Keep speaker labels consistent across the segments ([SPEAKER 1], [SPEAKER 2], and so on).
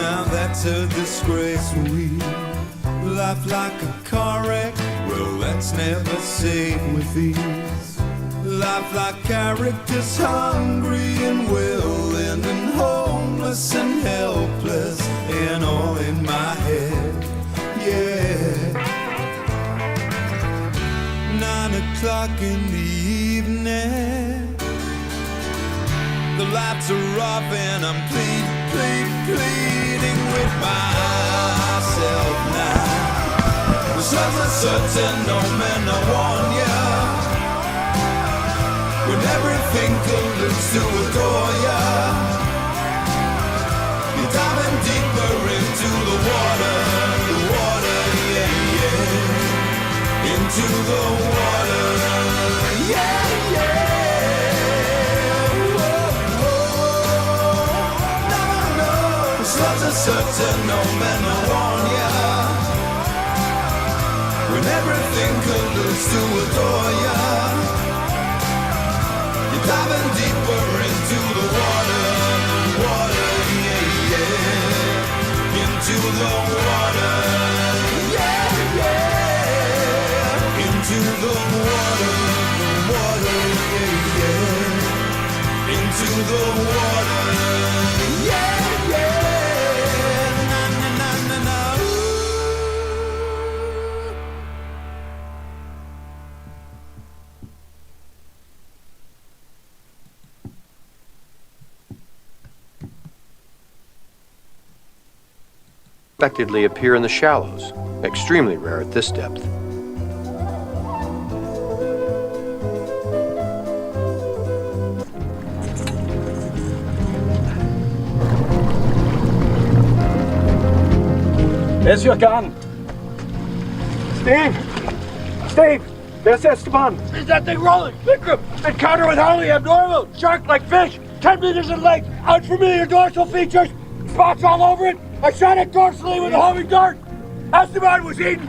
[SPEAKER 1] now that's a disgrace. We laugh like a car wreck, well that's never safe with these. Life like characters hungry and willing and homeless and helpless and all in my head, yeah. 9 o'clock in the evening, the lights are off and I'm pleading with myself now. There's certain, no man, I warn ya. When everything colludes to adore ya, you're diving deeper into the water, yeah, yeah. Into the water, yeah, yeah. No, no, this love's a certain, no man, I warn ya. When everything colludes to adore ya, diving deeper into the water, yeah, yeah. Into the water, yeah, yeah. Into the water, yeah, yeah. Into the water, yeah, yeah. Na na na na na.
[SPEAKER 2] Unexpectedly appear in the shallows, extremely rare at this depth.
[SPEAKER 3] There's your gun. Steve! Steve! There's Esteban!
[SPEAKER 4] Is that thing rolling? Vikram! Encounter with highly abnormal! Shark-like fish! 10 meters in length! Unfamiliar dorsal features! Spots all over it! I shot it dorsally with a homing dart! Esteban was eaten!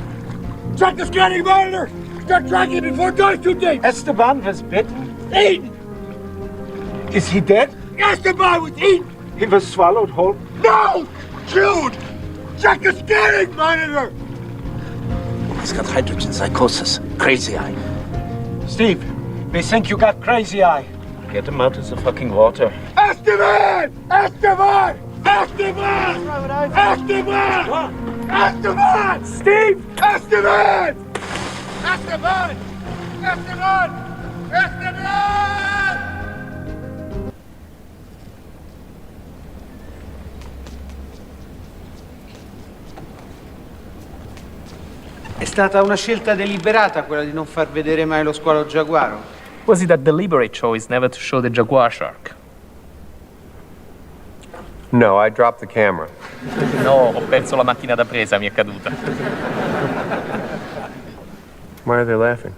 [SPEAKER 4] Check the scanning monitor! Start tracking before it dives too deep!
[SPEAKER 3] Esteban was bitten?
[SPEAKER 4] Eaten!
[SPEAKER 3] Is he dead?
[SPEAKER 4] Esteban was eaten!
[SPEAKER 3] He was swallowed whole?
[SPEAKER 4] No! Chewed! Check the scanning monitor!
[SPEAKER 5] He's got hydrogen psychosis. Crazy eye.
[SPEAKER 3] Steve, we think you got crazy eye.
[SPEAKER 5] Get him out of the fucking water.
[SPEAKER 4] Esteban! Esteban! Esteban! Esteban! Esteban!
[SPEAKER 3] Steve!
[SPEAKER 4] Esteban! Esteban! Esteban! Esteban!
[SPEAKER 6] È stata una scelta deliberata quella di non far vedere mai lo squalo giaguaro?
[SPEAKER 7] Was it a deliberate choice never to show the jaguar shark?
[SPEAKER 2] No, I dropped the camera.
[SPEAKER 7] No, ho perso la macchina da presa, mi è caduta.
[SPEAKER 2] Why are they laughing?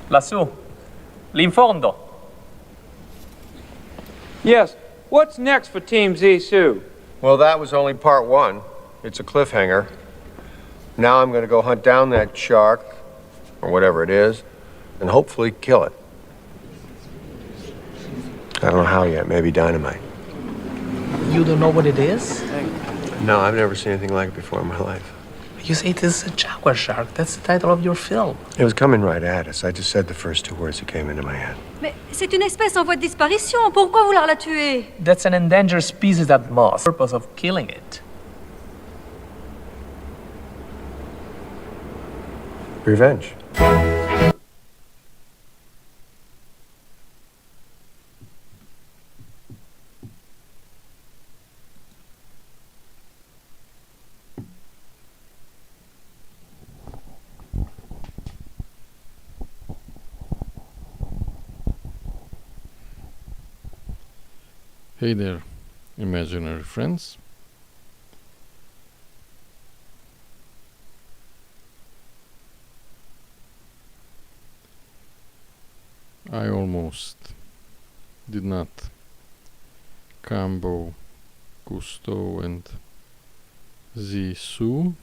[SPEAKER 7] Lassù, lì in fondo.
[SPEAKER 8] Yes, what's next for Team Zissou?
[SPEAKER 2] Well, that was only part one. It's a cliffhanger. Now I'm going to go hunt down that shark, or whatever it is, and hopefully kill it. I don't know how yet, maybe dynamite.
[SPEAKER 7] You don't know what it is?
[SPEAKER 2] No, I've never seen anything like it before in my life.
[SPEAKER 7] You say it is a jaguar shark. That's the title of your film.
[SPEAKER 2] It was coming right at us. I just said the first 2 words that came into my head.
[SPEAKER 9] Mais c'est une espèce en voie de disparition. Pourquoi vouloir la tuer?
[SPEAKER 7] That's an endangered species at most. The purpose of killing it.
[SPEAKER 2] Revenge.
[SPEAKER 10] Hey there, imaginary friends. I almost did not combo Gusto and Zissou.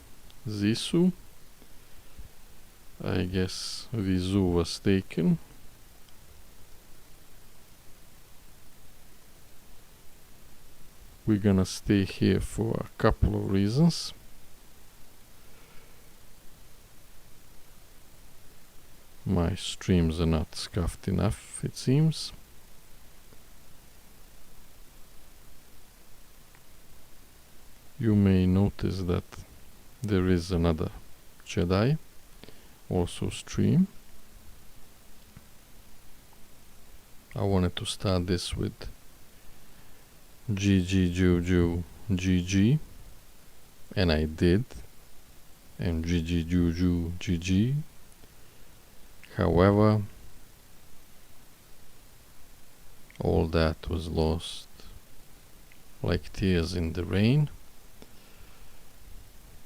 [SPEAKER 10] I guess Vizu was taken. we're gonna stay here for a couple of reasons. My streams are not scuffed enough, it seems. You may notice that there is another Jedi also stream. I wanted to start this with GG Juju GG, and I did, and GG Juju GG. However, all that was lost like tears in the rain.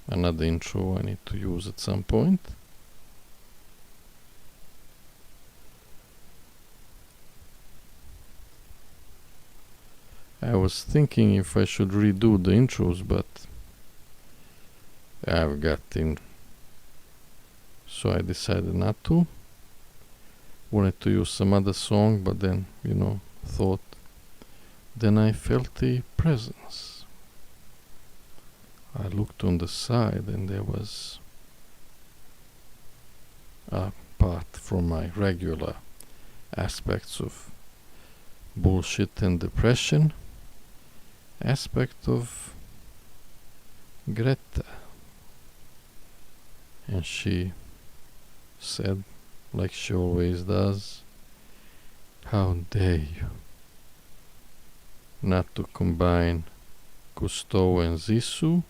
[SPEAKER 10] Another intro I need to use at some point. I was thinking if I should redo the intros, but I've got in, so I decided not to. Wanted to use some other song, but then, you know, thought, then I felt a presence. I looked on the side and there was, apart from my regular aspects of bullshit and depression, aspect of Greta. And she said, like she always does, how dare you not to combine Cousteau and Zissou?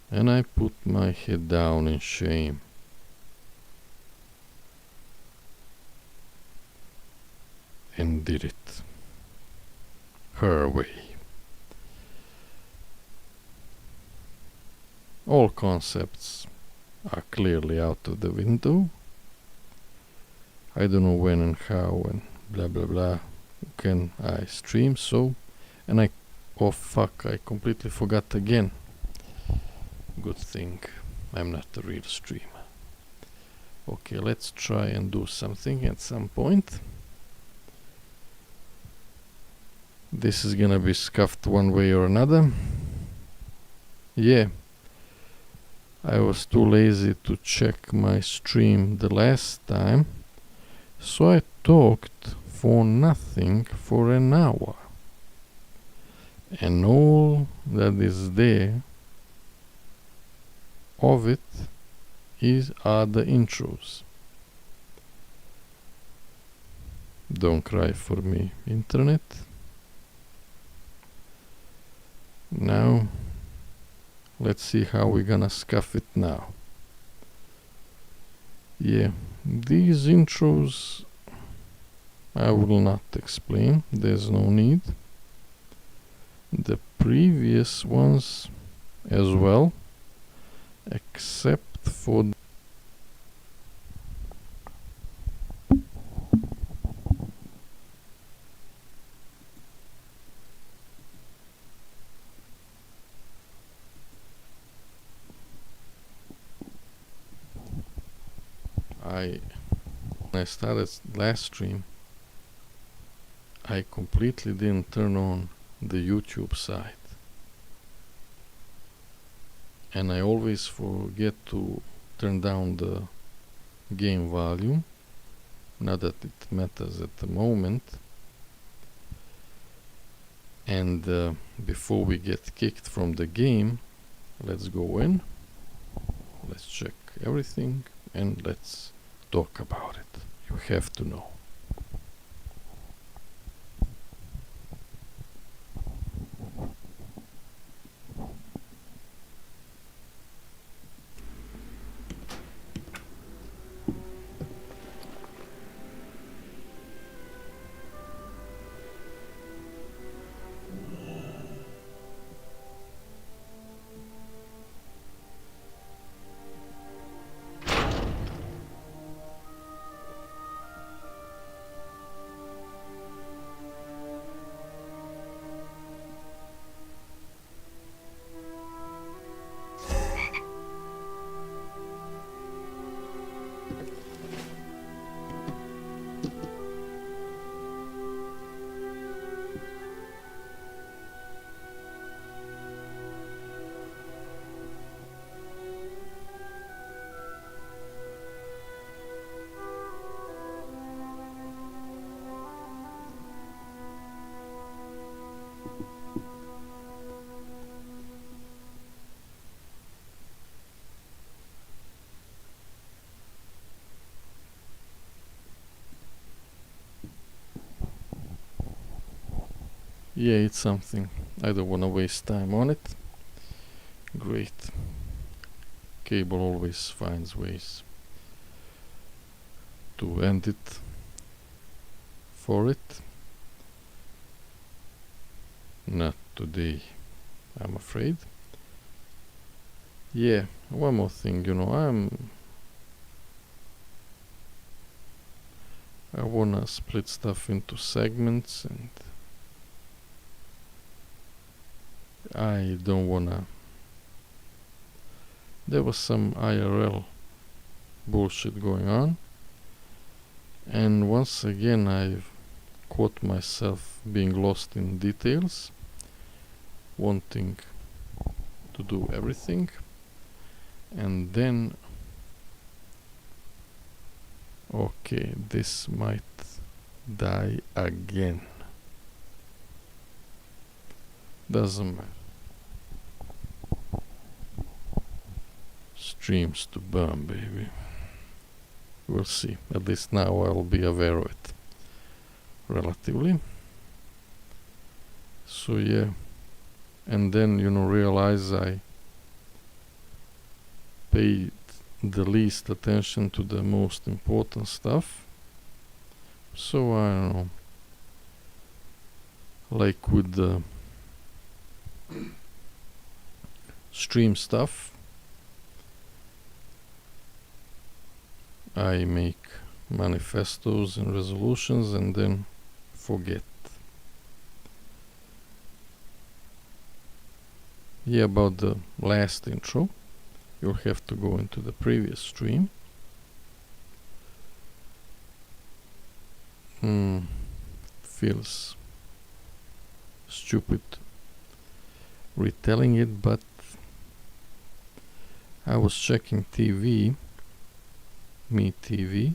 [SPEAKER 10] And I put my head down in shame. And did it her way. All concepts are clearly out of the window. I don't know when and how and blah blah blah can I stream, so, and oh fuck, I completely forgot again. Good thing I'm not a real streamer. Okay, let's try and do something at some point. This is gonna be scuffed one way or another. Yeah, I was too lazy to check my stream the last time, so I talked for nothing for an hour. And all that is there of it are the intros. Don't cry for me, internet. Now, let's see how we're gonna scuff it now. Yeah, these intros I will not explain, there's no need. The previous ones as well, except for when I started last stream, I completely didn't turn on the YouTube side. And I always forget to turn down the game volume. Not that it matters at the moment. And before we get kicked from the game, let's go in. Let's check everything and let's talk about it. You have to know. yeah, it's something. I don't wanna waste time on it. Great. Cable always finds ways to end it for it. Not today, I'm afraid. Yeah, one more thing, you know, I wanna split stuff into segments, and I don't wanna. There was some IRL bullshit going on, and once again I've caught myself being lost in details, wanting to do everything, and then okay, this might die again. Doesn't matter. Streams to burn, baby. We'll see. At least now I'll be aware of it. Relatively. So yeah. And then, you know, realize I paid the least attention to the most important stuff. So I don't know. Like with the stream stuff, I make manifestos and resolutions and then forget. Yeah, about the last intro, you'll have to go into the previous stream. Feels stupid retelling it, but I was checking TV, MeTV,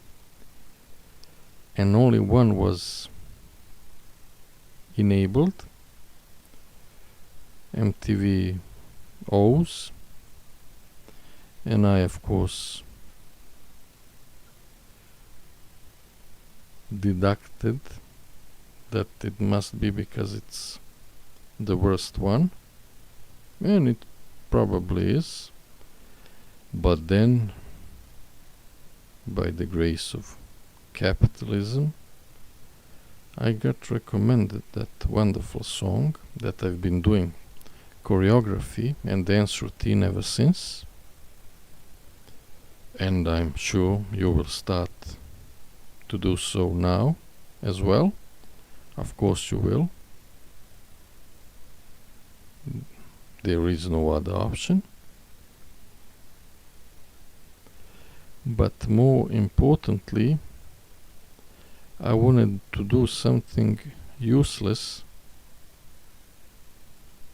[SPEAKER 10] and only one was enabled, MTV O's, and I of course deducted that it must be because it's the worst one, and it probably is. But then, by the grace of capitalism, I got recommended that wonderful song that I've been doing choreography and dance routine ever since, and I'm sure you will start to do so now as well. Of course you will. There is no other option. But more importantly, I wanted to do something useless,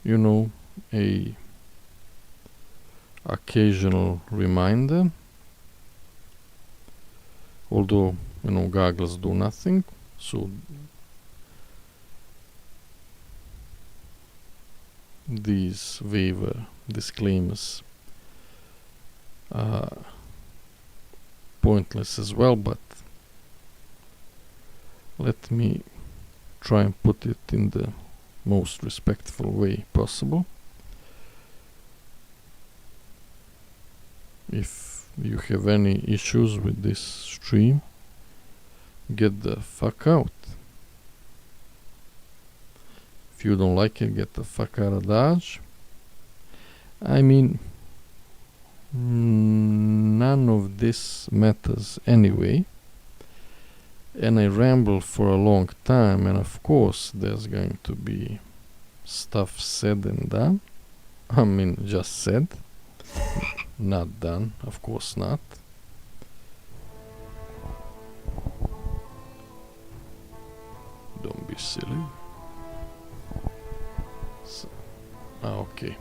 [SPEAKER 10] you know, a occasional reminder. Although, you know, goggles do nothing, so these waiver disclaimers are pointless as well, but let me try and put it in the most respectful way possible. If you have any issues with this stream, get the fuck out. If you don't like it, get the fuck out of Dodge. I mean, none of this matters anyway, and I ramble for a long time, and of course there's going to be stuff said and done. I mean, just said, not done, of course not. Don't be silly. Okay,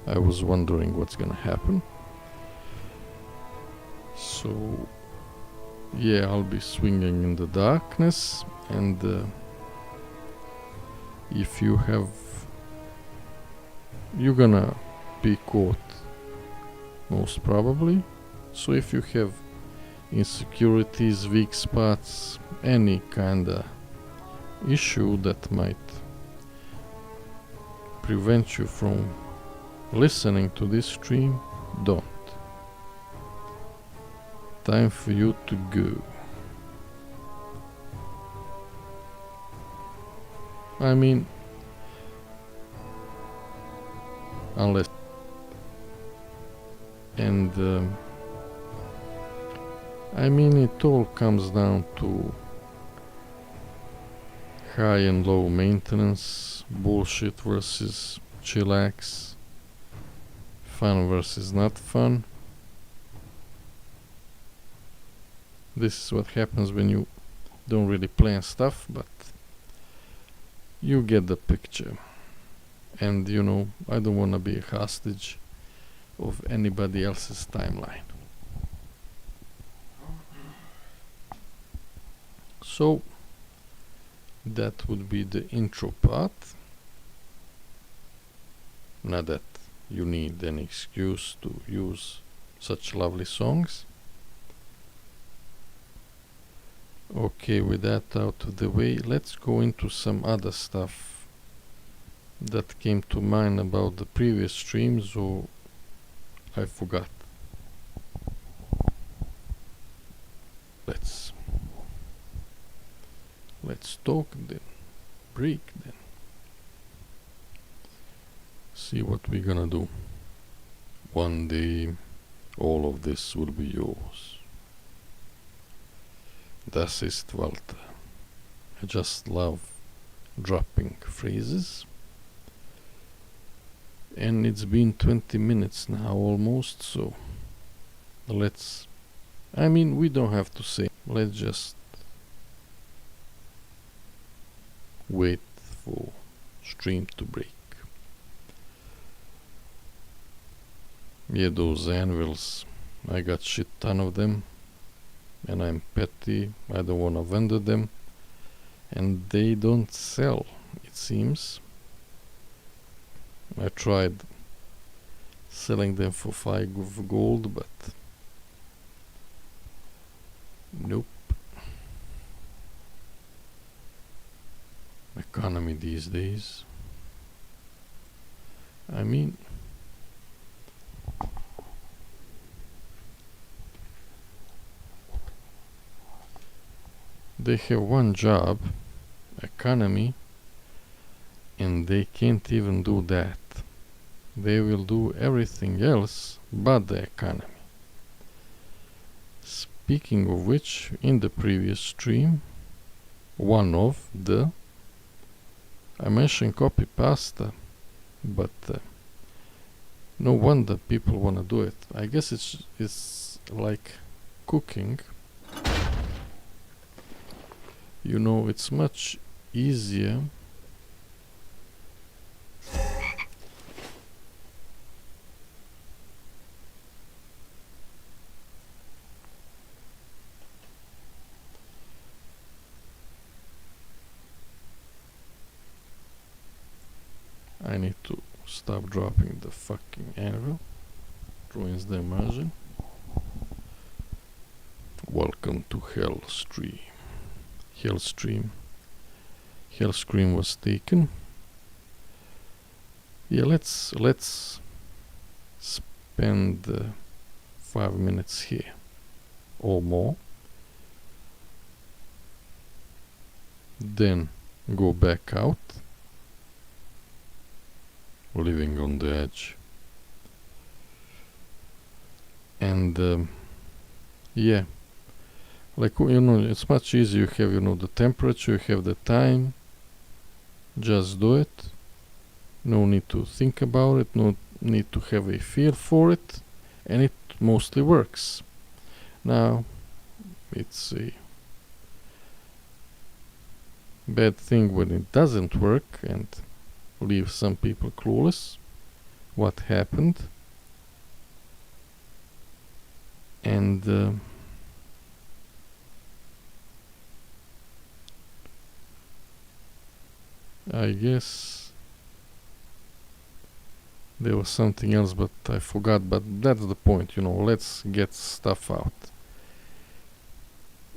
[SPEAKER 10] I was wondering what's gonna happen. So yeah, I'll be swinging in the darkness, and if you have, you're gonna be caught most probably. So if you have insecurities, weak spots, any kinda issue that might prevent you from listening to this stream, don't. Time for you to go. I mean, unless and I mean, it all comes down to high and low maintenance, bullshit versus chillax, fun versus not fun. This is what happens when you don't really plan stuff, but you get the picture. And you know, I don't want to be a hostage of anybody else's timeline. So that would be the intro part. Not that you need an excuse to use such lovely songs. Okay, with that out of the way, let's go into some other stuff that came to mind about the previous streams, or I forgot. Let's talk then, break then. See what we're gonna do. One day, all of this will be yours. Das ist Walter. I just love dropping phrases. And it's been 20 minutes now almost, so I mean, we don't have to say, let's just wait for stream to break. Yeah, those anvils, I got shit ton of them, and I'm petty, I don't wanna vendor them, and they don't sell, it seems. I tried selling them for 5 gold, but nope. Economy these days. I mean, they have one job, economy, and they can't even do that. They will do everything else but the economy. Speaking of which, in the previous stream, I mentioned copy pasta, but no wonder people wanna do it. I guess it's like cooking. You know, it's much easier I need to stop dropping the fucking anvil. Ruins the immersion. Welcome to Hellstream. Hellstream was taken. Yeah, let's spend 5 minutes here or more. Then go back out. Living on the edge. And yeah, like, you know, it's much easier. You have, you know, the temperature, you have the time, just do it. No need to think about it, no need to have a feel for it, and it mostly works. Now it's a bad thing when it doesn't work and leave some people clueless what happened. And I guess there was something else, but I forgot. But that's the point, you know, let's get stuff out.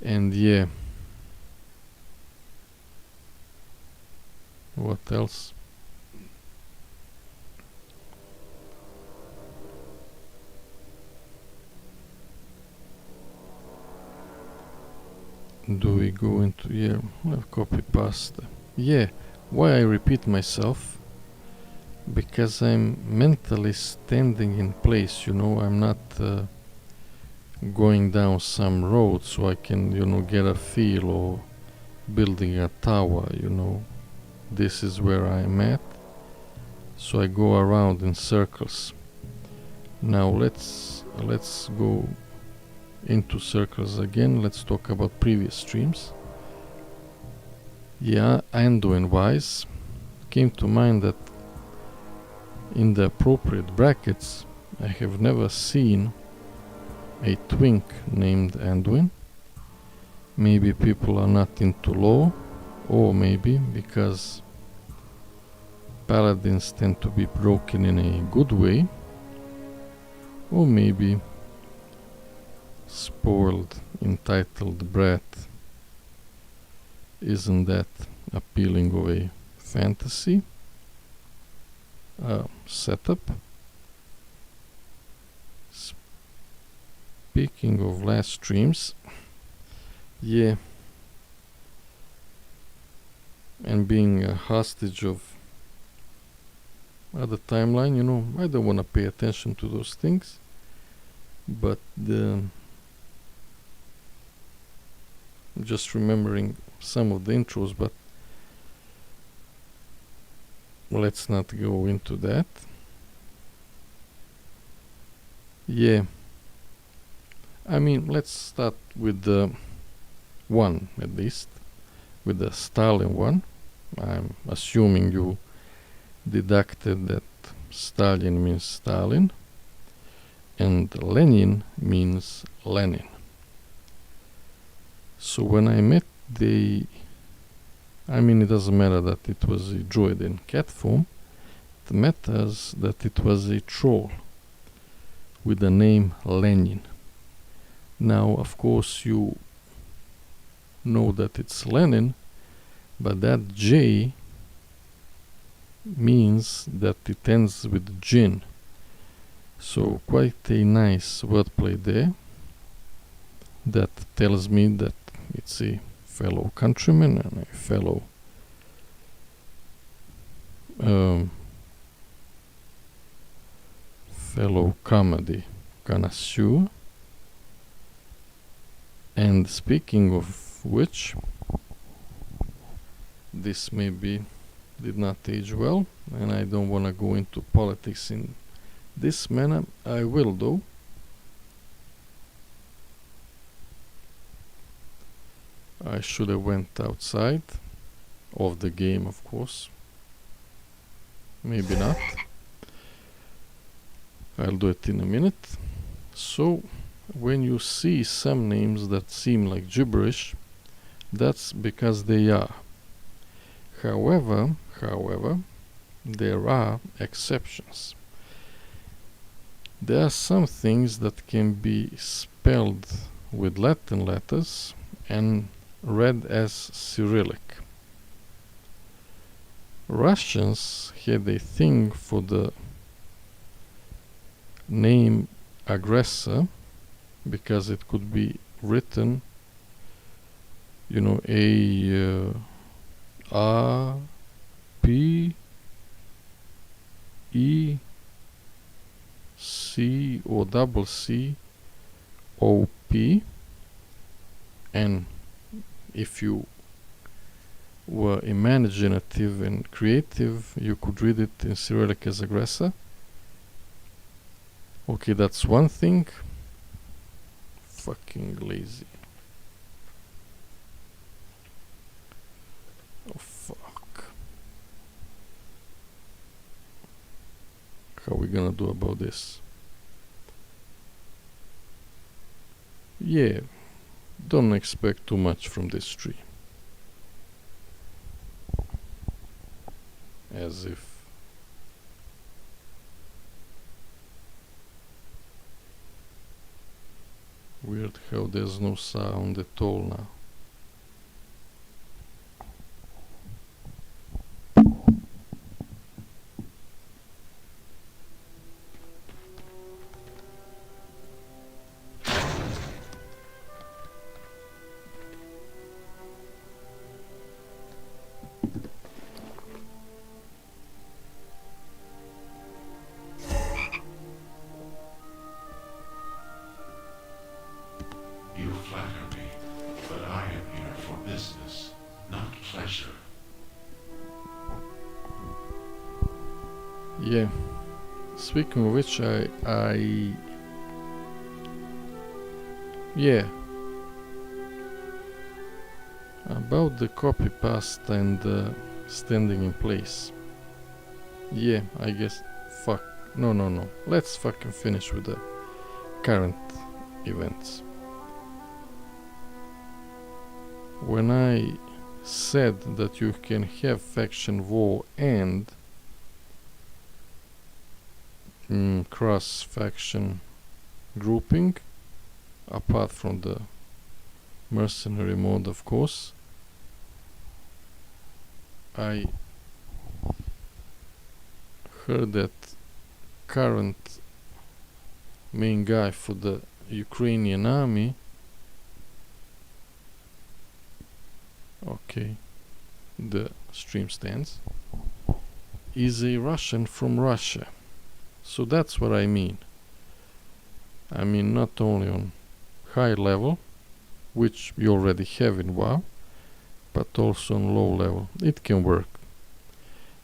[SPEAKER 10] And yeah, what else? Do we go into here? Copy paste. Yeah, why I repeat myself? Because I'm mentally standing in place, you know, I'm not going down some road so I can, you know, get a feel, or building a tower, you know. This is where I'm at, so I go around in circles. Now let's go into circles again. Let's talk about previous streams. Yeah, Anduin wise, came to mind that in the appropriate brackets I have never seen a twink named Anduin. Maybe people are not into law, or maybe because paladins tend to be broken in a good way, or maybe spoiled, entitled brat isn't that appealing of a fantasy setup. Speaking of last streams, yeah, and being a hostage of other timeline, you know, I don't want to pay attention to those things, but just remembering some of the intros, but let's not go into that. Yeah, I mean, let's start with the one, at least, with the Stalin one. I'm assuming you deducted that Stalin means Stalin and Lenin means Lenin. So when I met I mean, it doesn't matter that it was a droid in cat form, it matters that it was a troll with the name Lenin. Now, of course, you know that it's Lenin, but that J means that it ends with Jin. So quite a nice wordplay there that tells me that it's a fellow countryman and a fellow comedy connoisseur. And speaking of which, this maybe did not age well, and I don't want to go into politics in this manner. I will though. I should have went outside of the game, of course. Maybe not. I'll do it in a minute. So when you see some names that seem like gibberish, that's because they are. However, there are exceptions. There are some things that can be spelled with Latin letters and read as Cyrillic. Russians had a thing for the name aggressor because it could be written, you know, A P E C or double C O P, and if you were imaginative and creative, you could read it in Cyrillic as aggressor. Okay, that's one thing. Fucking lazy. Oh fuck. How are we gonna do about this? Yeah, don't expect too much from this tree. As if weird how there's no sound at all now. Yeah. Speaking of which, yeah. About the copy paste and standing in place. Yeah, I guess. Fuck. No. Let's fucking finish with the current events. When I said that you can have faction war and cross-faction grouping, apart from the mercenary mode, of course, I heard that current main guy for the Ukrainian army, okay, the stream stands, is a Russian from Russia. So that's what I mean. I mean not only on high level, which you already have in WoW, but also on low level. It can work.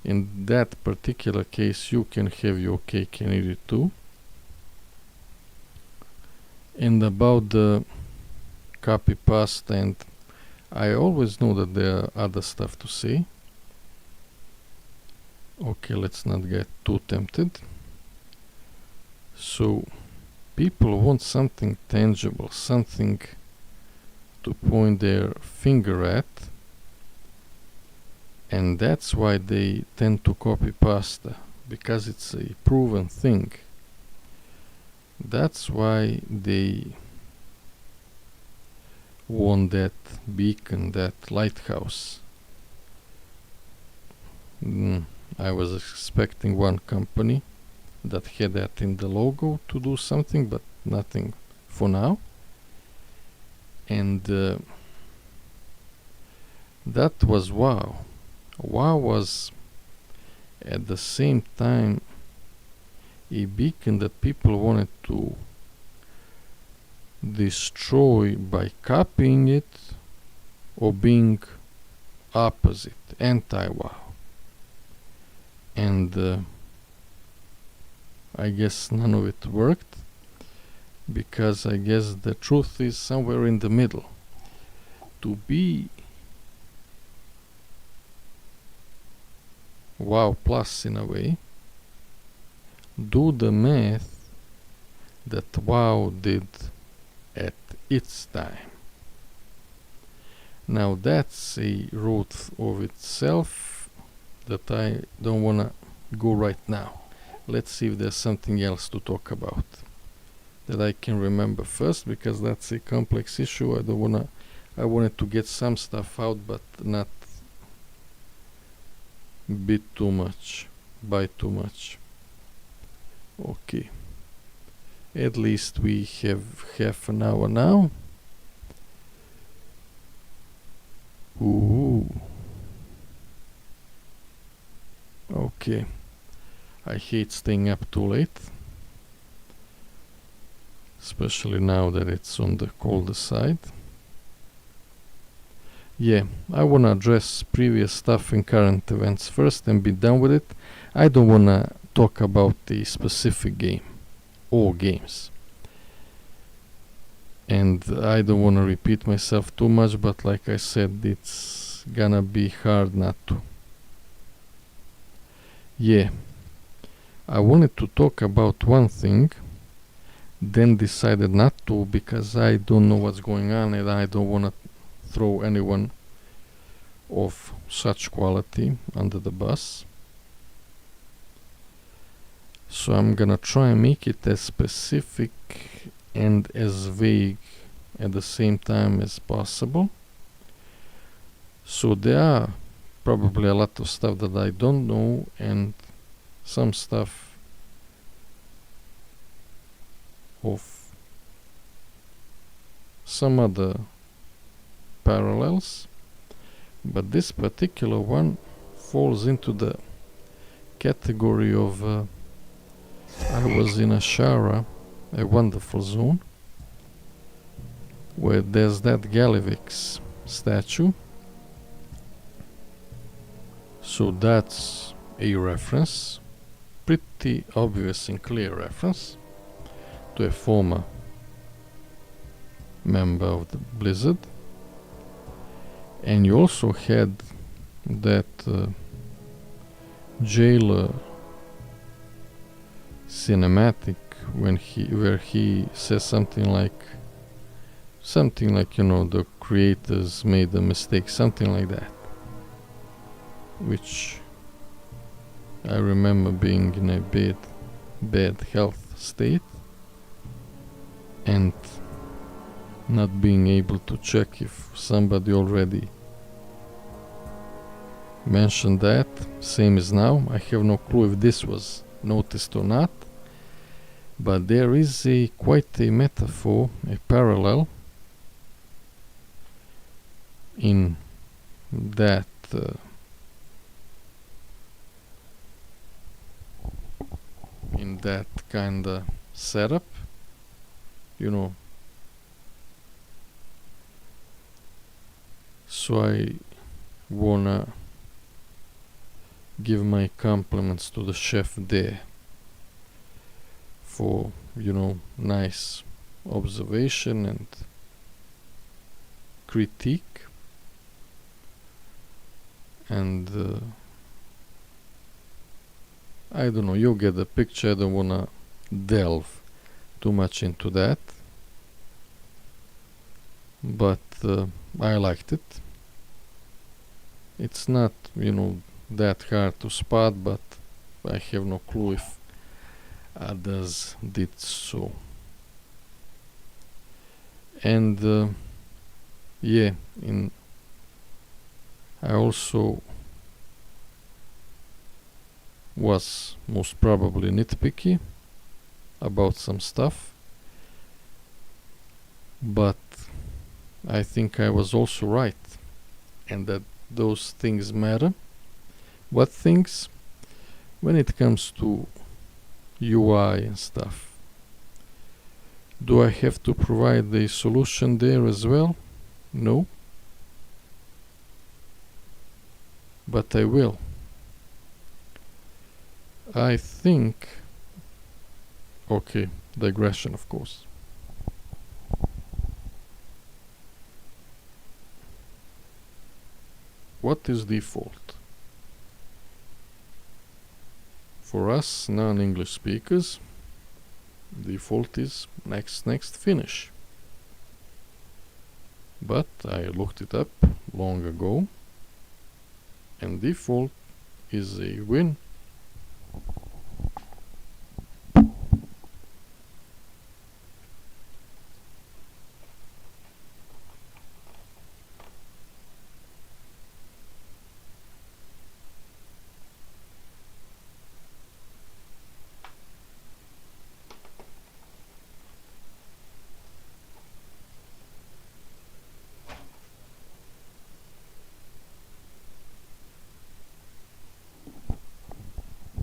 [SPEAKER 10] In that particular case, you can have your cake and eat it too. And about the copy paste, and I always know that there are other stuff to say. Okay, let's not get too tempted. So, people want something tangible, something to point their finger at, and that's why they tend to copy pasta, because it's a proven thing. That's why they want that beacon, that lighthouse. I was expecting one company that had that in the logo to do something, but nothing for now. And that was WoW. WoW was at the same time a beacon that people wanted to destroy by copying it or being opposite, anti-WoW. And I guess none of it worked, because I guess the truth is somewhere in the middle. To be WoW plus in a way, do the math that WoW did at its time. Now that's a road of itself that I don't wanna go right now. Let's see if there's something else to talk about that I can remember first, because that's a complex issue. I wanted to get some stuff out, but not bit too much, by too much. Okay, at least we have half an hour now. Ooh. Okay, I hate staying up too late, especially now that it's on the colder side. Yeah, I wanna address previous stuff in current events first and be done with it. I don't wanna talk about the specific game or games. And I don't wanna repeat myself too much, but like I said, it's gonna be hard not to. Yeah, I wanted to talk about one thing, then decided not to, because I don't know what's going on and I don't wanna throw anyone of such quality under the bus. So I'm gonna try and make it as specific and as vague at the same time as possible. So there are probably a lot of stuff that I don't know, and some stuff of some other parallels, but this particular one falls into the category of I was in Ashara, a wonderful zone, where there's that Galivix statue. So that's a reference pretty obvious and clear reference to a former member of the Blizzard. And you also had that jailer cinematic where he says something like the creators made a mistake, something like that, which I remember being in a bad health state and not being able to check if somebody already mentioned that, same as now. I have no clue if this was noticed or not, but there is quite a metaphor, a parallel in that kind of setup, so I wanna give my compliments to the chef there for nice observation and critique, and I don't know, you get the picture. I don't wanna delve too much into that, but I liked it. It's not that hard to spot, but I have no clue if others did so. And I also was most probably nitpicky about some stuff, but I think I was also right, and that those things matter. What things? When it comes to UI and stuff, do I have to provide a solution there as well? No, but I will. I think, okay, digression of course. What is default? For us non-English speakers, default is next finish. But I looked it up long ago, and default is a win.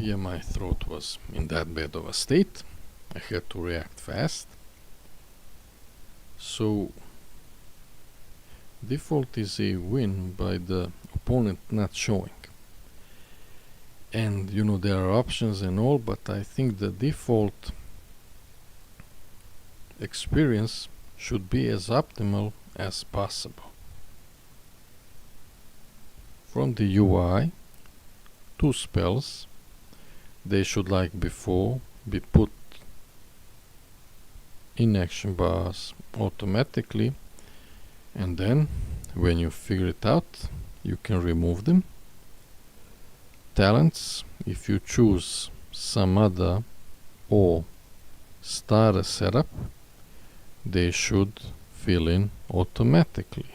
[SPEAKER 10] Yeah, my throat was in that bad of a state. I had to react fast. So, default is a win by the opponent not showing. And there are options and all, but I think the default experience should be as optimal as possible. From the UI, 2 spells, they should, like before, be put in action bars automatically, and then when you figure it out, you can remove them. Talents, if you choose some other or start a setup, they should fill in automatically.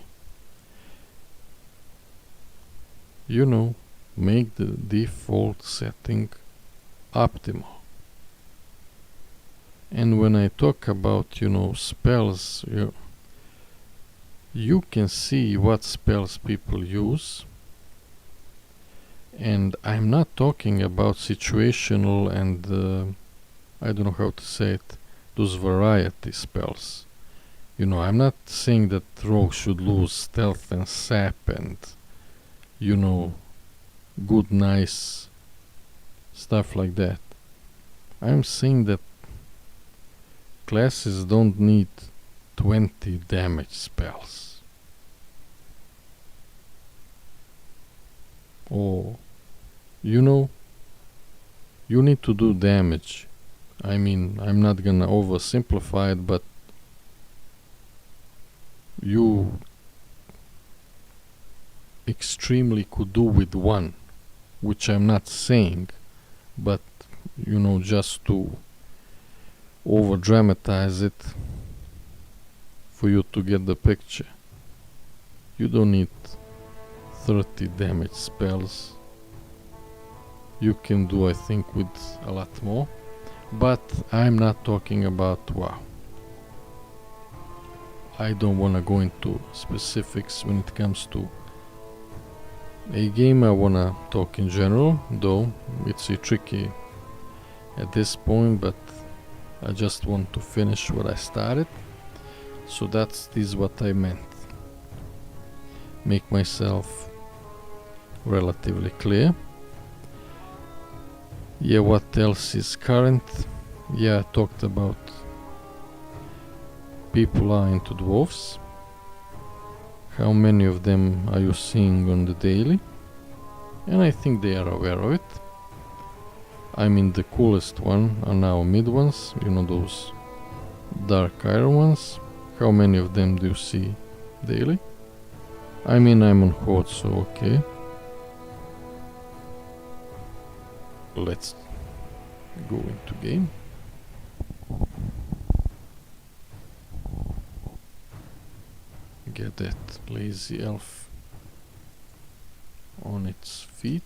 [SPEAKER 10] Make the default setting optimal. And when I talk about spells, you can see what spells people use, and I'm not talking about situational and I don't know how to say it, those variety spells. I'm not saying that rogues should lose stealth and sap and good nice stuff like that. I'm saying that classes don't need 20 damage spells. Or, you know, you need to do damage. I mean, I'm not gonna oversimplify it, but you extremely could do with one, which I'm not saying, but you know, just to over dramatize it for you to get the picture. You don't need 30 damage spells. You can do, I think, with a lot more, but I'm not talking about WoW. I don't want to go into specifics when it comes to a game. I want to talk in general, though it's tricky at this point, but I just want to finish what I started. So this is what I meant. Make myself relatively clear. Yeah, what else is current? Yeah, I talked about people are into dwarfs. How many of them are you seeing on the daily? And I think they are aware of it. I mean, the coolest one are now mid ones, you know, those dark iron ones. How many of them do you see daily? I mean, I'm on Horde, so okay. Let's go into game. Get that lazy elf on its feet.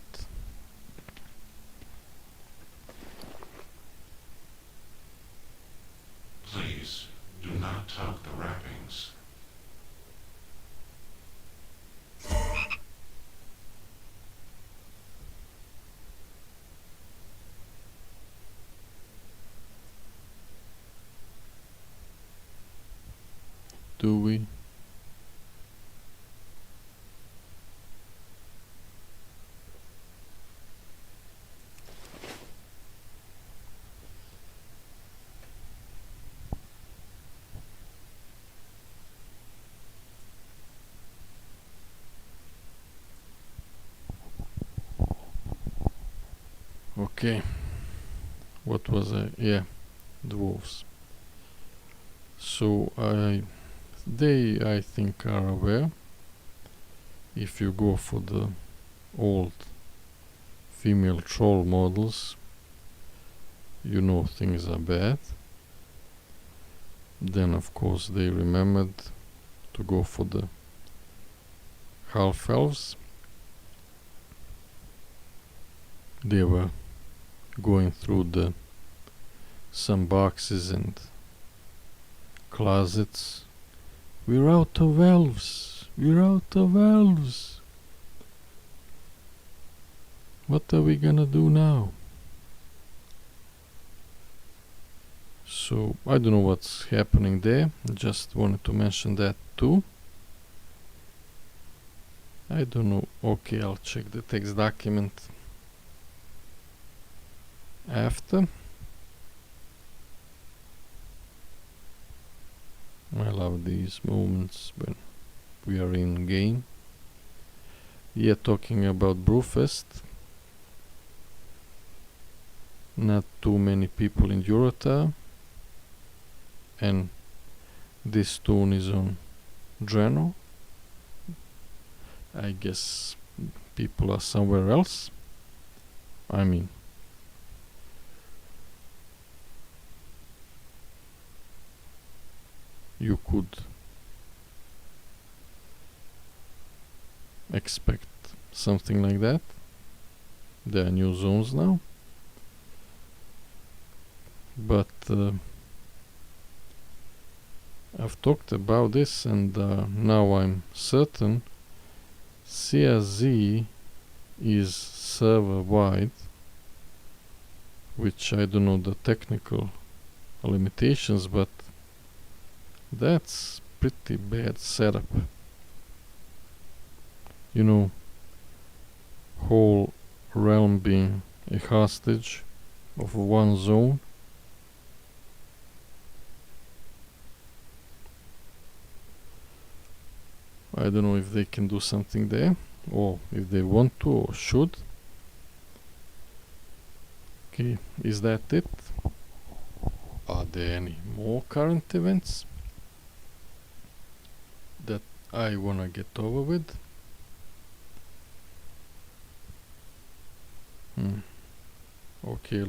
[SPEAKER 11] Please, do not tug the wrappings.
[SPEAKER 10] Do we? Okay, what was I? Yeah, dwarves. So they I think are aware. If you go for the old female troll models, you know things are bad. Then of course they remembered to go for the half elves. They were going through some boxes and closets. We're out of elves. We're out of elves. What are we gonna do now? So I don't know what's happening there. Just wanted to mention that too. I don't know. Okay, I'll check the text document after. I love these moments when we are in game. Yeah, talking about Brewfest. Not too many people in Eurota, and this tune is on Drano. I guess people are somewhere else. I mean, you could expect something like that. There are new zones now, but I've talked about this, and now I'm certain CRZ is server wide, which I don't know the technical limitations, but that's pretty bad setup. You know, whole realm being a hostage of one zone I don't know if they can do something there, or if they want to or should. Okay, is that it? Are there any more current events that I wanna get over with? Okay,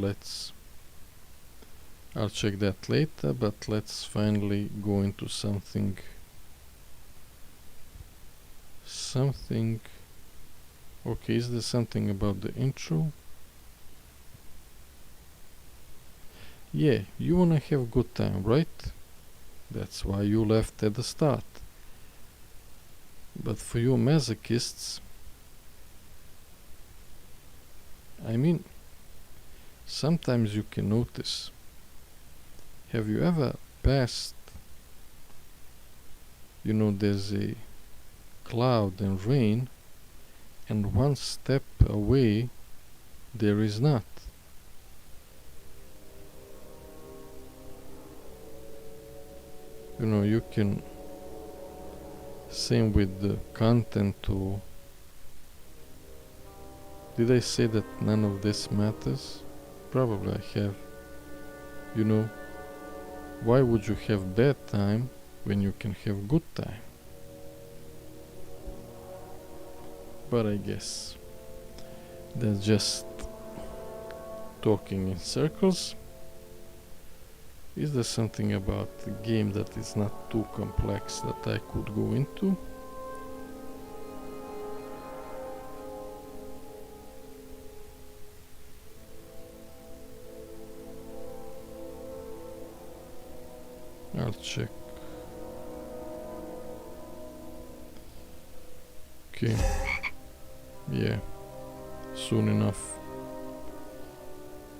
[SPEAKER 10] I'll check that later, but let's finally go into something. Okay, is there something about the intro? Yeah, you wanna have good time, right? That's why you left at the start. But for you masochists, I mean, sometimes you can notice. Have you ever passed, there's a cloud and rain, and one step away there is not? You can, same with the content, or did I say that none of this matters? Probably I have. Why would you have bad time when you can have good time? But I guess that's just talking in circles. Is there something about the game that is not too complex that I could go into? I'll check. Okay. Yeah. Soon enough.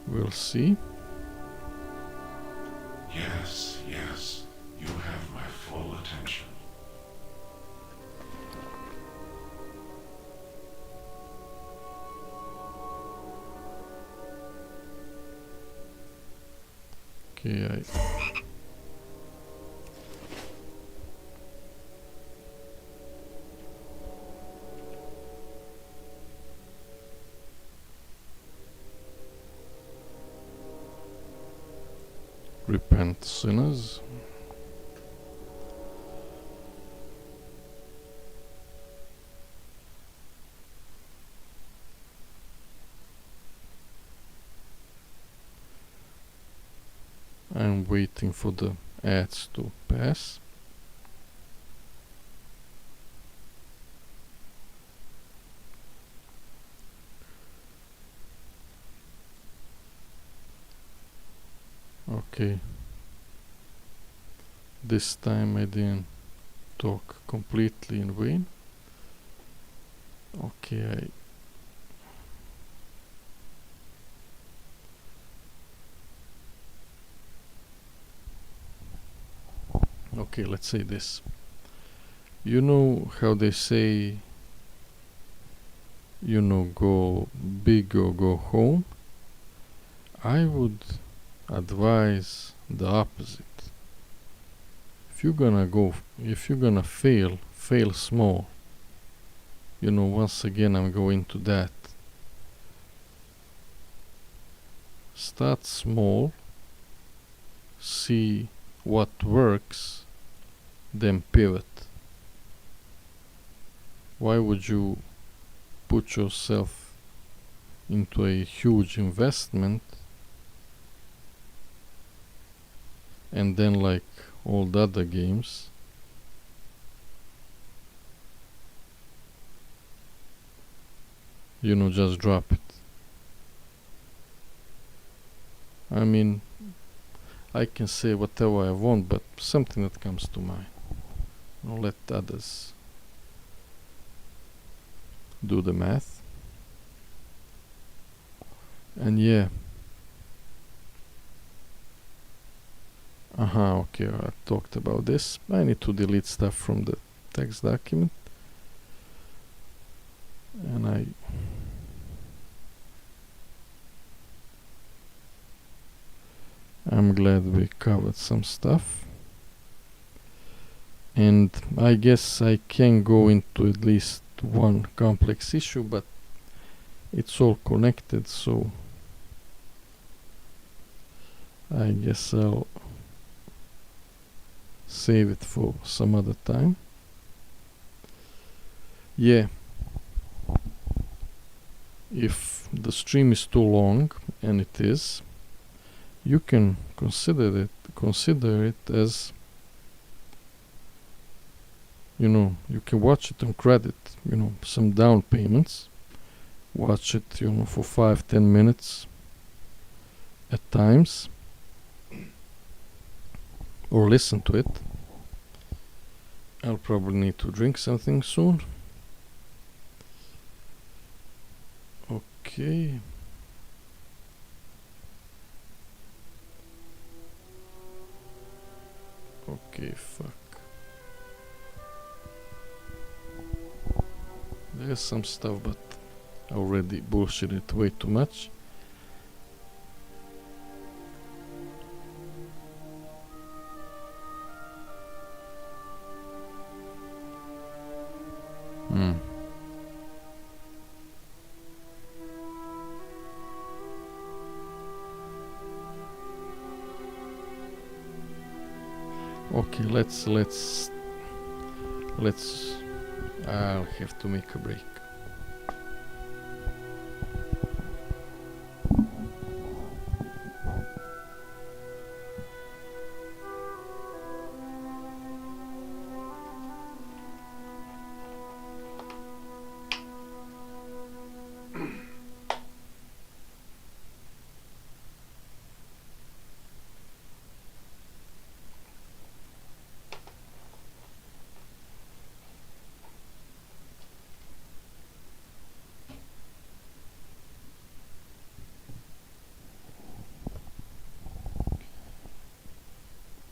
[SPEAKER 10] We'll see.
[SPEAKER 11] Yes, yes, you have my full attention.
[SPEAKER 10] Okay, repent, sinners. I'm waiting for the ads to pass. Okay. This time I didn't talk completely in vain. Okay, okay, let's say this. You know how they say, go big or go home? I would advise the opposite. If you're gonna fail small. Once again I'm going to that. Start small, see what works, then pivot. Why would you put yourself into a huge investment and then, like all the other games, just drop it? I mean, I can say whatever I want, but something that comes to mind. Let others do the math. And yeah. Okay, I talked about this. I need to delete stuff from the text document. And I'm glad we covered some stuff. And I guess I can go into at least one complex issue, but it's all connected, so I guess I'll save it for some other time. Yeah, if the stream is too long, and it is, you can consider it as, you know, you can watch it on credit, you know, some down payments, watch it, you know, for 5-10 minutes at times, or listen to it. I'll probably need to drink something soon. Okay. Okay, fuck. There's some stuff, but I already bullshitted way too much. Okay, let's I'll have to make a break.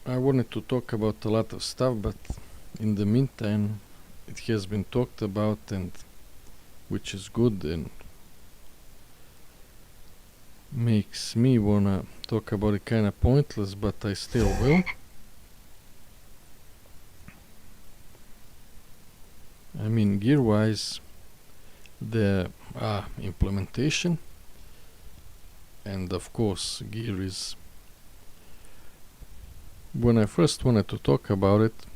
[SPEAKER 10] I wanted to talk about a lot of stuff, but in the meantime it has been talked about, and which is good and makes me wanna talk about it kinda pointless, but I still will. I mean, gear wise, the implementation, and of course gear is, when I first wanted to talk about it,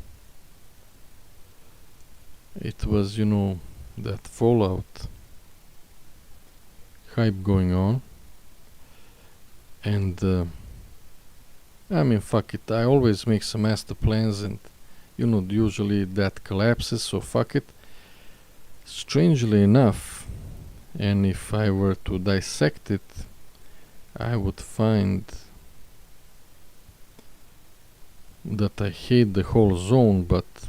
[SPEAKER 10] it was, you know, that Fallout hype going on, and I mean, fuck it, I always make some master plans, and you know, usually that collapses, so fuck it. Strangely enough, and if I were to dissect it, I would find that I hate the whole zone, but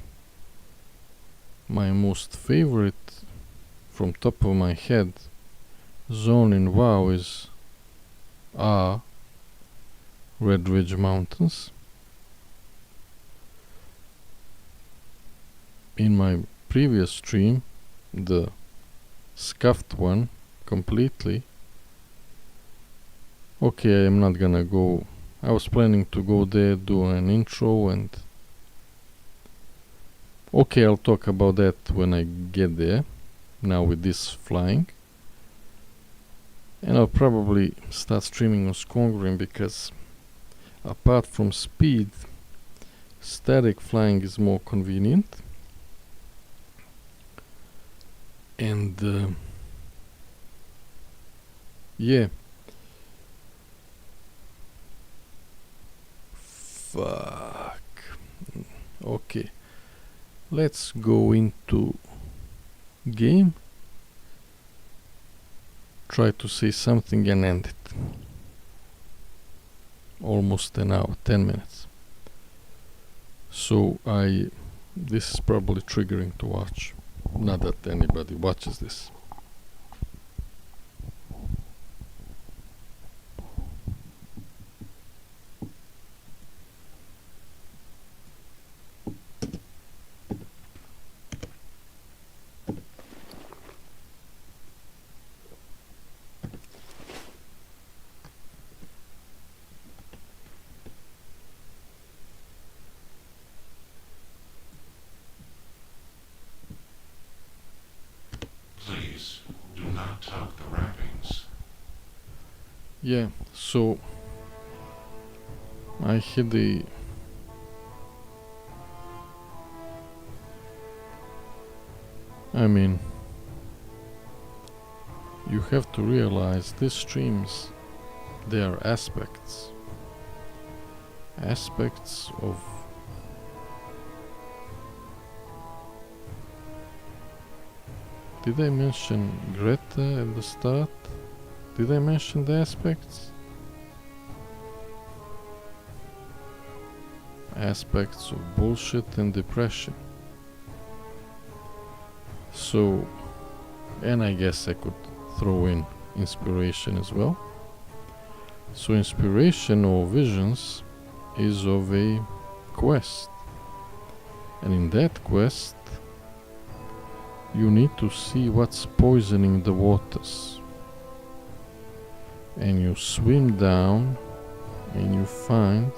[SPEAKER 10] my most favorite, from top of my head, zone in WoW is Red Ridge Mountains. In my previous stream, the scuffed one completely. Okay, I'm not gonna go. I was planning to go there, do an intro, and okay, I'll talk about that when I get there, now with this flying. And I'll probably start streaming on Skongrim, because apart from speed, static flying is more convenient. And yeah. Fuck. Okay. Let's go into game. Try to say something and end it. Almost an hour, 10 minutes. So this is probably triggering to watch. Not that anybody watches this.
[SPEAKER 11] tug the wrappings.
[SPEAKER 10] Yeah, so I had I mean, you have to realize these streams, they are aspects of did I mention Greta at the start? Did I mention the aspects? Aspects of bullshit and depression. So, and I guess I could throw in inspiration as well. So inspiration or visions is of a quest, and in that quest you need to see what's poisoning the waters, and you swim down and you find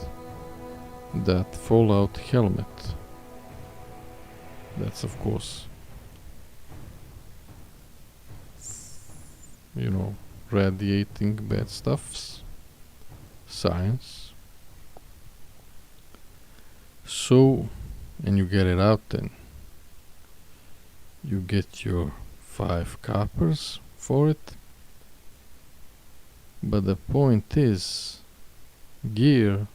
[SPEAKER 10] that fallout helmet. That's of course, you know, radiating bad stuffs, science. So, and you get it out then. You get your 5 coppers for it. But the point is, gear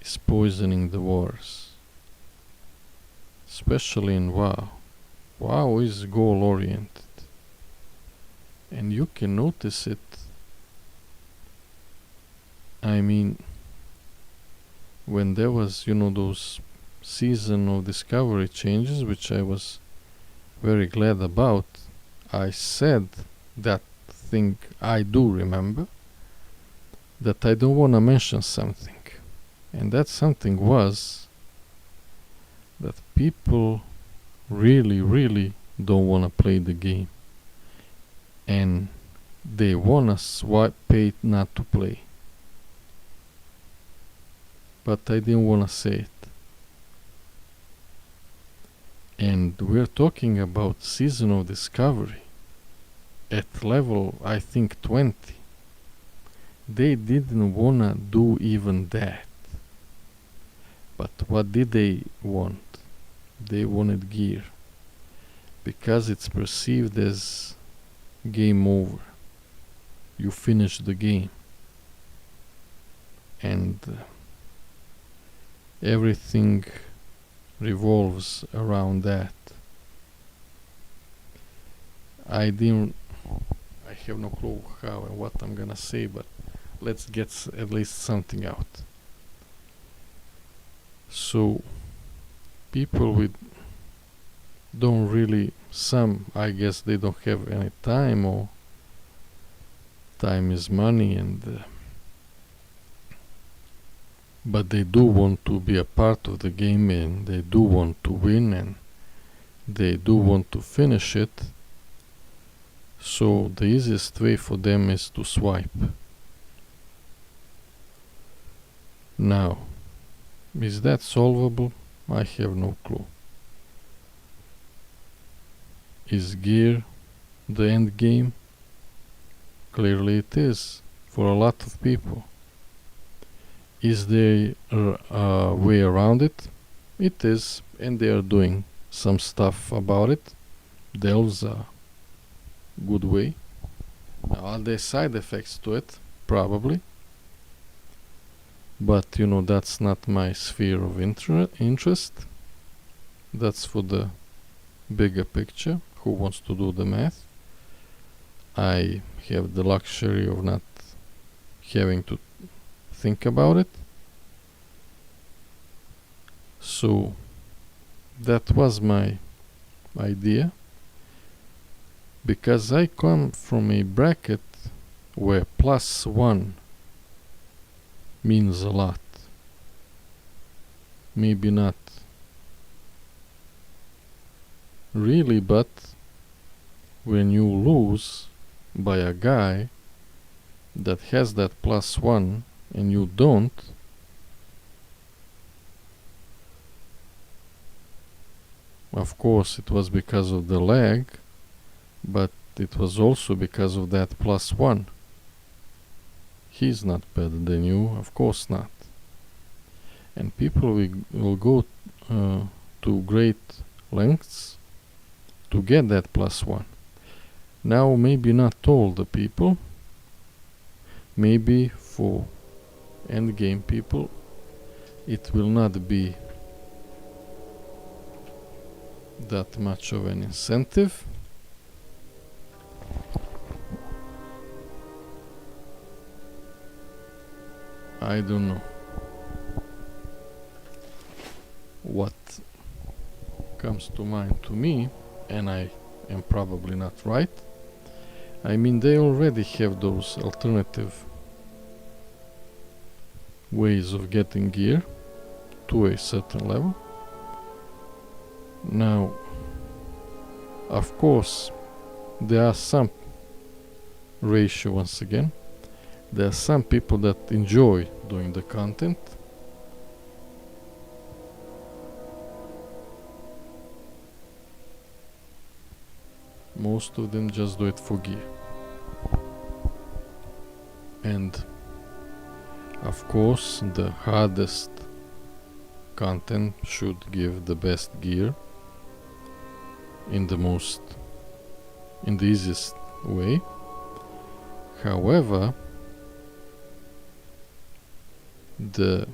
[SPEAKER 10] is poisoning the waters. Especially in WoW. WoW is goal oriented. And you can notice it. I mean, when there was, you know, those season of discovery changes, which I was very glad about, I said that thing I do remember, that I don't want to mention something. And that something was that people really don't want to play the game. And they want us pay not to play. But I didn't want to say it. And we're talking about season of discovery at level, I think, 20. They didn't want to do even that. But what did they want? They wanted gear. Because it's perceived as game over. You finish the game. And everything revolves around that. I have no clue how and what I'm gonna say, but let's get at least something out. So people don't really, some, I guess they don't have any time, or time is money, and but they do want to be a part of the game, and they do want to win, and they do want to finish it. So the easiest way for them is to swipe. Now, is that solvable? I have no clue. Is gear the end game? Clearly it is, for a lot of people. Is there a way around it? It is, and they are doing some stuff about it. D-Elves are good way. Now, are there side effects to it? Probably. But, you know, that's not my sphere of interest. That's for the bigger picture. Who wants to do the math? I have the luxury of not having to think about it. So that was my idea, because I come from a bracket where +1 means a lot. Maybe not really, but when you lose by a guy that has that +1 and you don't, of course it was because of the lag, but it was also because of that +1. He's not better than you, of course not. And people will go to great lengths to get that +1. Now, maybe not all the people, maybe for endgame people, it will not be that much of an incentive. I don't know what comes to mind to me, and I am probably not right. I mean, they already have those alternative ways of getting gear to a certain level. Now, of course, there are some ratio, once again, there are some people that enjoy doing the content. Most of them just do it for gear. And of course, the hardest content should give the best gear in the easiest way. However, the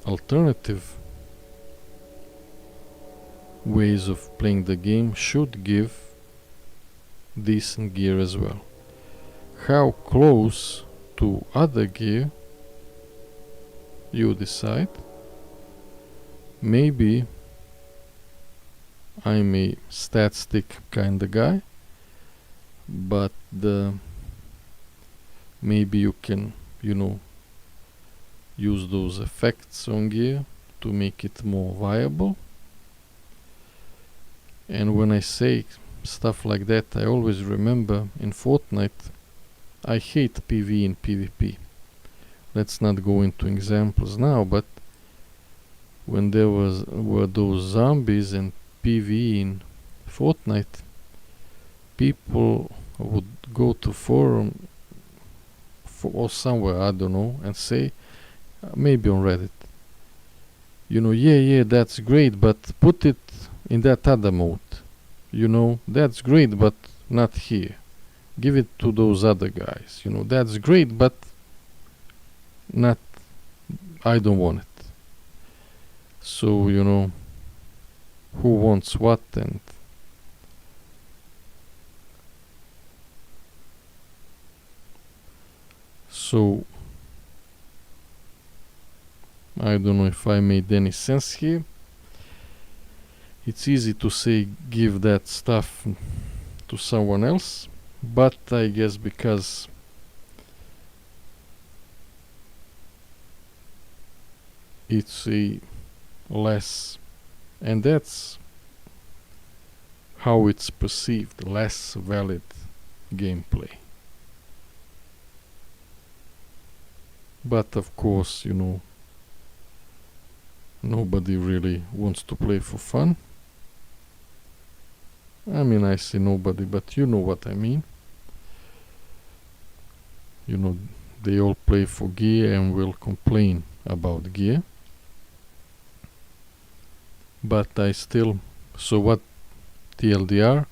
[SPEAKER 10] alternative ways of playing the game should give decent gear as well. How close to other gear you decide. Maybe I'm a stat stick kind of guy, but maybe you can, use those effects on gear to make it more viable. And when I say stuff like that, I always remember in Fortnite, I hate PvE and PvP. Let's not go into examples now, but when there were those zombies and PvE in Fortnite, people would go to forum or somewhere, I don't know, and say, maybe on Reddit, yeah, that's great, but put it in that other mode. That's great, but not here. Give it to those other guys. That's great, but not, I don't want it. So, who wants what, and so I don't know if I made any sense here. It's easy to say give that stuff to someone else, but I guess because it's a less, and that's how it's perceived, less valid gameplay. But of course, nobody really wants to play for fun. I mean, I say nobody, but you know what I mean. They all play for gear and will complain about gear. But I still, so what, TLDR,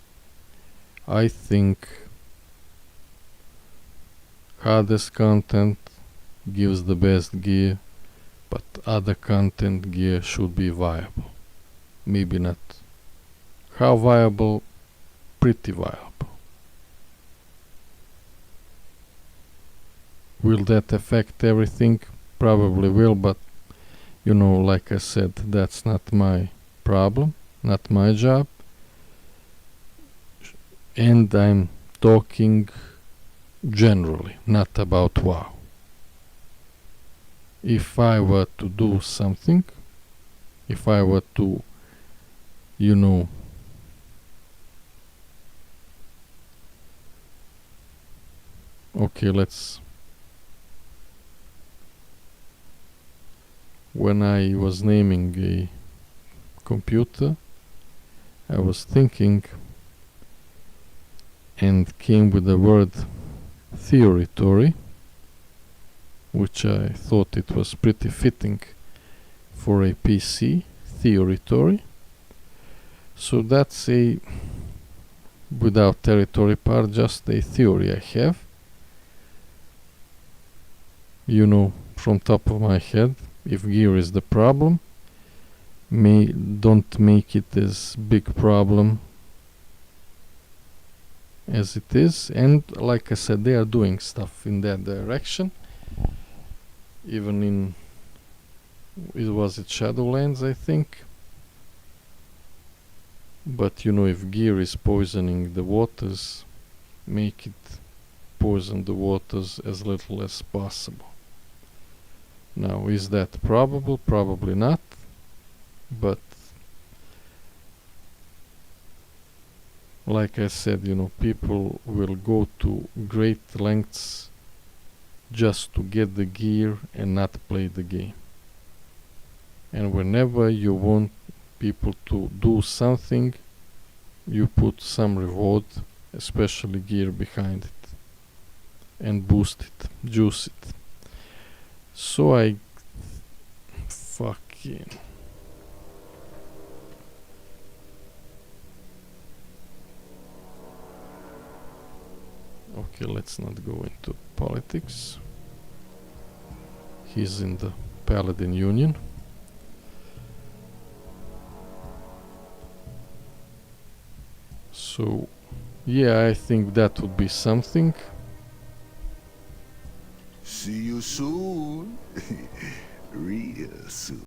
[SPEAKER 10] I think hardest content gives the best gear, but other content gear should be viable. Maybe not. How viable? Pretty viable. Will that affect everything? Probably will, but like I said, that's not my problem, not my job. And I'm talking generally, not about WoW. If I were to do something, if I were to, okay, when I was naming a computer, I was thinking and came with the word theoritory, which I thought it was pretty fitting for a PC, theoritory. So that's a, without territory part, just a theory I have. You know, from top of my head, if gear is the problem, don't make it as big problem as it is. And like I said, they are doing stuff in that direction. Even in, it was at Shadowlands, I think. But you know, if gear is poisoning the waters, make it poison the waters as little as possible. Now, is that probable? Probably not. But like I said, you know, people will go to great lengths just to get the gear and not play the game. And whenever you want people to do something, you put some reward, especially gear, behind it and boost it, juice it. So I fucking okay, let's not go into politics. He's in the Paladin Union. So yeah, I think that would be something.
[SPEAKER 1] See you soon. Real soon.